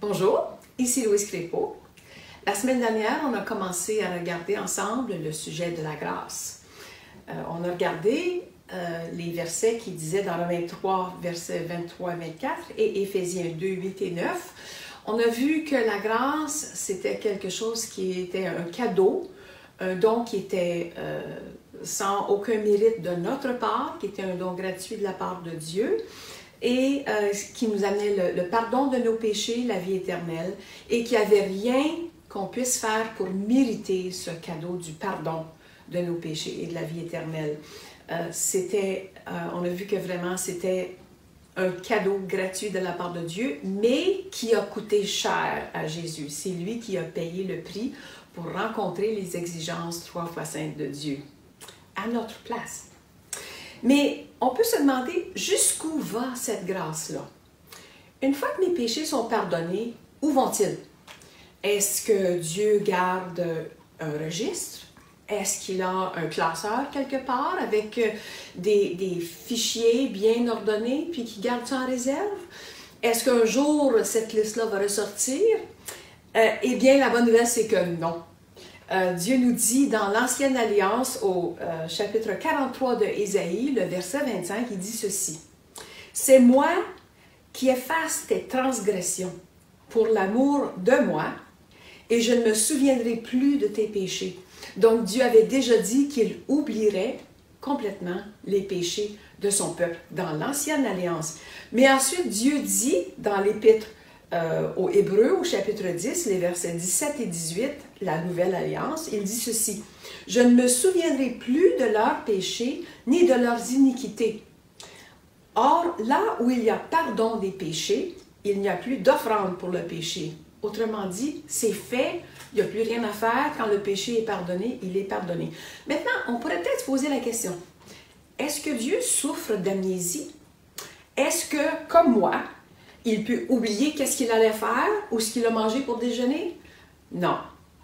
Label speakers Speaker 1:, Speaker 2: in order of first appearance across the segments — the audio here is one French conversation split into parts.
Speaker 1: Bonjour, ici Louise Crépeau. La semaine dernière, on a commencé à regarder ensemble le sujet de la grâce. On a regardé les versets qui disaient dans le 23, versets 23 et 24 et Éphésiens 2, 8 et 9. On a vu que la grâce, c'était quelque chose qui était un cadeau, un don qui était sans aucun mérite de notre part, qui était un don gratuit de la part de Dieu et qui nous amenait le pardon de nos péchés, la vie éternelle, et qui n'avait rien qu'on puisse faire pour mériter ce cadeau du pardon de nos péchés et de la vie éternelle. On a vu que vraiment c'était un cadeau gratuit de la part de Dieu, mais qui a coûté cher à Jésus. C'est lui qui a payé le prix pour rencontrer les exigences 3 fois saintes de Dieu, à notre place. Mais on peut se demander jusqu'où va cette grâce-là? Une fois que mes péchés sont pardonnés, où vont-ils? Est-ce que Dieu garde un registre? Est-ce qu'il a un classeur quelque part avec des fichiers bien ordonnés puis qu'il garde ça en réserve? Est-ce qu'un jour cette liste-là va ressortir? Eh bien, la bonne nouvelle, c'est que non. Dieu nous dit dans l'Ancienne Alliance, au chapitre 43 de Ésaïe, le verset 25, il dit ceci. « C'est moi qui efface tes transgressions pour l'amour de moi, et je ne me souviendrai plus de tes péchés. » Donc Dieu avait déjà dit qu'il oublierait complètement les péchés de son peuple dans l'Ancienne Alliance. Mais ensuite, Dieu dit dans l'Épître aux Hébreux, au chapitre 10, les versets 17 et 18, la Nouvelle Alliance, il dit ceci. « Je ne me souviendrai plus de leurs péchés ni de leurs iniquités. Or, là où il y a pardon des péchés, il n'y a plus d'offrande pour le péché. » Autrement dit, c'est fait, il n'y a plus rien à faire. Quand le péché est pardonné, il est pardonné. Maintenant, on pourrait peut-être se poser la question. Est-ce que Dieu souffre d'amnésie? Est-ce que, comme moi, il peut oublier qu'est-ce qu'il allait faire ou ce qu'il a mangé pour déjeuner? Non.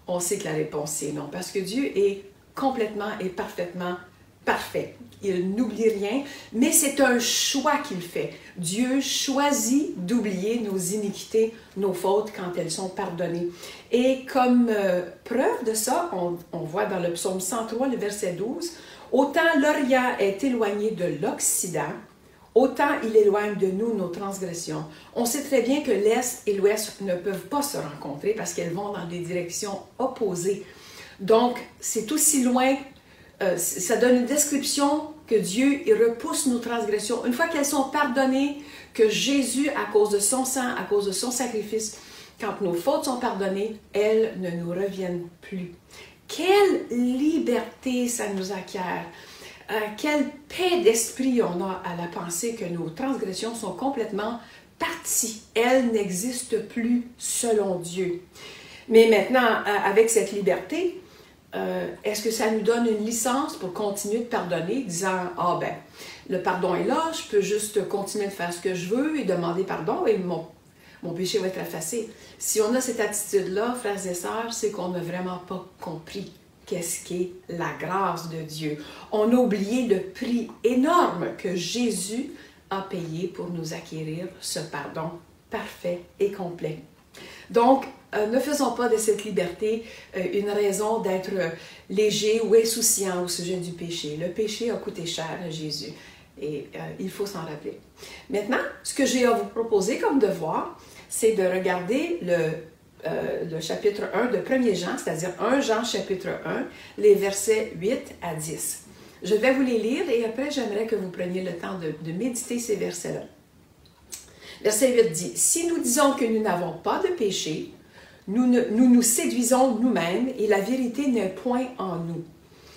Speaker 1: On sait que la réponse est non, parce que Dieu est complètement et parfaitement parfait. Il n'oublie rien, mais c'est un choix qu'il fait. Dieu choisit d'oublier nos iniquités, nos fautes quand elles sont pardonnées. Et comme preuve de ça, on voit dans le psaume 103, le verset 12, « Autant l'Orient est éloigné de l'Occident, autant il éloigne de nous nos transgressions. » On sait très bien que l'Est et l'Ouest ne peuvent pas se rencontrer parce qu'elles vont dans des directions opposées. Donc, c'est aussi loin, ça donne une description que Dieu il repousse nos transgressions. Une fois qu'elles sont pardonnées, que Jésus, à cause de son sang, à cause de son sacrifice, quand nos fautes sont pardonnées, elles ne nous reviennent plus. Quelle liberté ça nous acquiert! Quelle paix d'esprit on a à la pensée que nos transgressions sont complètement parties. Elles n'existent plus selon Dieu. Mais maintenant, avec cette liberté, est-ce que ça nous donne une licence pour continuer de pardonner, disant « Ah ben, le pardon est là, je peux juste continuer de faire ce que je veux et demander pardon et mon péché va être effacé. » Si on a cette attitude-là, frères et sœurs, c'est qu'on n'a vraiment pas compris qu'est-ce qu'est la grâce de Dieu. On a oublié le prix énorme que Jésus a payé pour nous acquérir ce pardon parfait et complet. Donc, ne faisons pas de cette liberté une raison d'être léger ou insouciant au sujet du péché. Le péché a coûté cher à Jésus et il faut s'en rappeler. Maintenant, ce que j'ai à vous proposer comme devoir, c'est de regarder le chapitre 1 de 1er Jean, c'est-à-dire 1 Jean chapitre 1, les versets 8 à 10. Je vais vous les lire et après j'aimerais que vous preniez le temps de méditer ces versets-là. Verset 8 dit, « Si nous disons que nous n'avons pas de péché, nous nous séduisons nous-mêmes et la vérité n'est point en nous.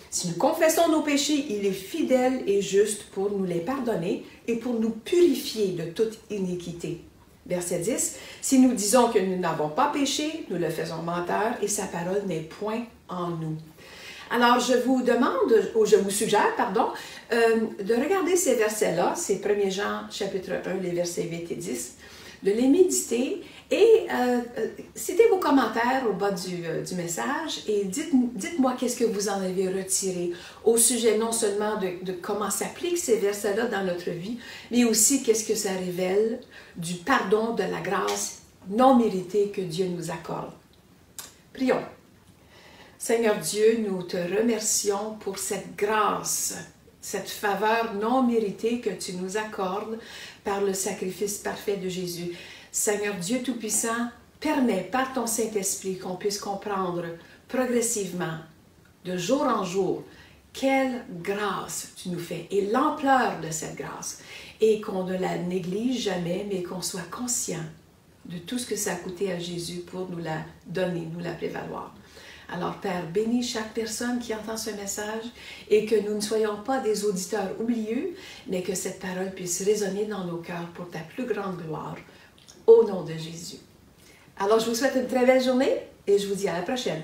Speaker 1: Si nous confessons nos péchés, il est fidèle et juste pour nous les pardonner et pour nous purifier de toute iniquité. » Verset 10, « Si nous disons que nous n'avons pas péché, nous le faisons menteur et sa parole n'est point en nous. » Alors, je vous suggère, de regarder ces versets-là, c'est 1er Jean, chapitre 1, les versets 8 et 10, de les méditer et citez vos commentaires au bas du message et dites-moi qu'est-ce que vous en avez retiré au sujet non seulement de comment s'appliquent ces versets-là dans notre vie, mais aussi qu'est-ce que ça révèle du pardon, de la grâce non méritée que Dieu nous accorde. Prions. Seigneur Dieu, nous te remercions pour cette grâce, cette faveur non méritée que tu nous accordes par le sacrifice parfait de Jésus. Seigneur Dieu Tout-Puissant, permets par ton Saint-Esprit qu'on puisse comprendre progressivement, de jour en jour, quelle grâce tu nous fais et l'ampleur de cette grâce, et qu'on ne la néglige jamais, mais qu'on soit conscient de tout ce que ça a coûté à Jésus pour nous la donner, nous la prévaloir. Alors, Père, bénis chaque personne qui entend ce message et que nous ne soyons pas des auditeurs oublieux, mais que cette parole puisse résonner dans nos cœurs pour ta plus grande gloire, au nom de Jésus. Alors, je vous souhaite une très belle journée et je vous dis à la prochaine.